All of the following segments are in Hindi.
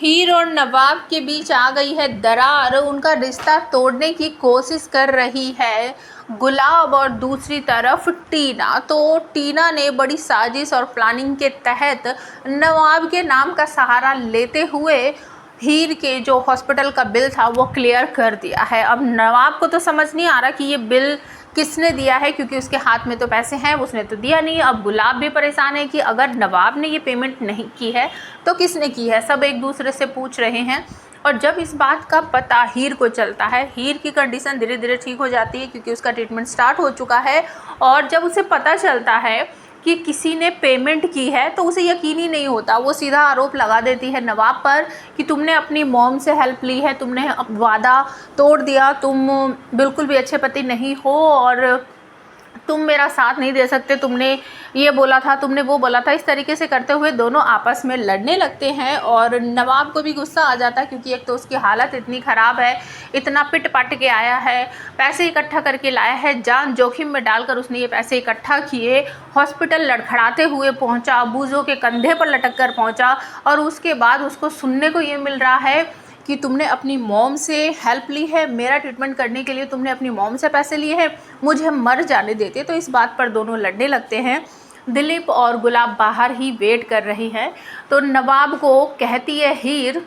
हीर और नवाब के बीच आ गई है दरार, उनका रिश्ता तोड़ने की कोशिश कर रही है गुलाब और दूसरी तरफ टीना। तो टीना ने बड़ी साजिश और प्लानिंग के तहत नवाब के नाम का सहारा लेते हुए हीर के जो हॉस्पिटल का बिल था वो क्लियर कर दिया है। अब नवाब को तो समझ नहीं आ रहा कि ये बिल किसने दिया है, क्योंकि उसके हाथ में तो पैसे हैं, उसने तो दिया नहीं। अब गुलाब भी परेशान है कि अगर नवाब ने ये पेमेंट नहीं की है तो किसने की है, सब एक दूसरे से पूछ रहे हैं। और जब इस बात का पता हीर को चलता है, हीर की कंडीशन धीरे धीरे ठीक हो जाती है क्योंकि उसका ट्रीटमेंट स्टार्ट हो चुका है। और जब उसे पता चलता है कि किसी ने पेमेंट की है तो उसे यकीन ही नहीं होता, वो सीधा आरोप लगा देती है नवाब पर कि तुमने अपनी मॉम से हेल्प ली है, तुमने वादा तोड़ दिया, तुम बिल्कुल भी अच्छे पति नहीं हो और तुम मेरा साथ नहीं दे सकते, तुमने ये बोला था, तुमने वो बोला था। इस तरीके से करते हुए दोनों आपस में लड़ने लगते हैं और नवाब को भी गुस्सा आ जाता है क्योंकि एक तो उसकी हालत इतनी ख़राब है, इतना पिट पट के आया है, पैसे इकट्ठा करके लाया है, जान जोखिम में डालकर उसने ये पैसे इकट्ठा किए, हॉस्पिटल लड़खड़ाते हुए पहुंचा, अबूज़ों के कंधे पर लटक कर पहुंचा और उसके बाद उसको सुनने को ये मिल रहा है कि तुमने अपनी मॉम से हेल्प ली है, मेरा ट्रीटमेंट करने के लिए तुमने अपनी मॉम से पैसे लिए हैं, मुझे मर जाने देते। तो इस बात पर दोनों लड़ने लगते हैं। दिलीप और गुलाब बाहर ही वेट कर रही हैं। तो नवाब को कहती है हीर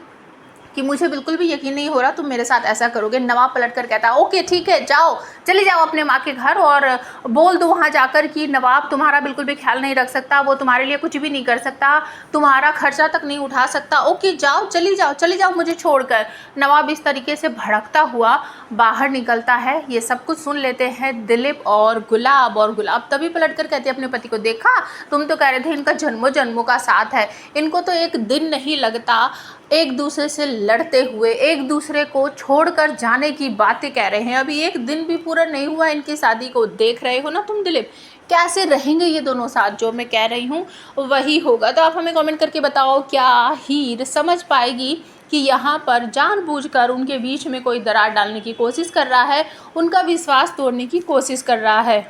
कि मुझे बिल्कुल भी यकीन नहीं हो रहा तुम मेरे साथ ऐसा करोगे। नवाब पलट कर कहता है ओके ठीक है, जाओ, चली जाओ अपने माँ के घर और बोल दो वहाँ जाकर कि नवाब तुम्हारा बिल्कुल भी ख्याल नहीं रख सकता, वो तुम्हारे लिए कुछ भी नहीं कर सकता, तुम्हारा खर्चा तक नहीं उठा सकता। ओके जाओ, चली जाओ, चली जाओ मुझे छोड़कर। नवाब इस तरीके से भड़कता हुआ बाहर निकलता है। ये सब कुछ सुन लेते हैं दिलीप और गुलाब तभी पलट कर कहते हैं अपने पति को, देखा तुम तो कह रहे थे इनका जन्मों जन्मों का साथ है, इनको तो एक दिन नहीं लगता एक दूसरे से लड़ते हुए, एक दूसरे को छोड़कर जाने की बातें कह रहे हैं। अभी एक दिन भी पूरा नहीं हुआ इनकी शादी को, देख रहे हो ना तुम दिलीप, कैसे रहेंगे ये दोनों साथ, जो मैं कह रही हूँ वही होगा। तो आप हमें कमेंट करके बताओ, क्या हीर समझ पाएगी कि यहाँ पर जानबूझकर उनके बीच में कोई दरार डालने की कोशिश कर रहा है, उनका विश्वास तोड़ने की कोशिश कर रहा है।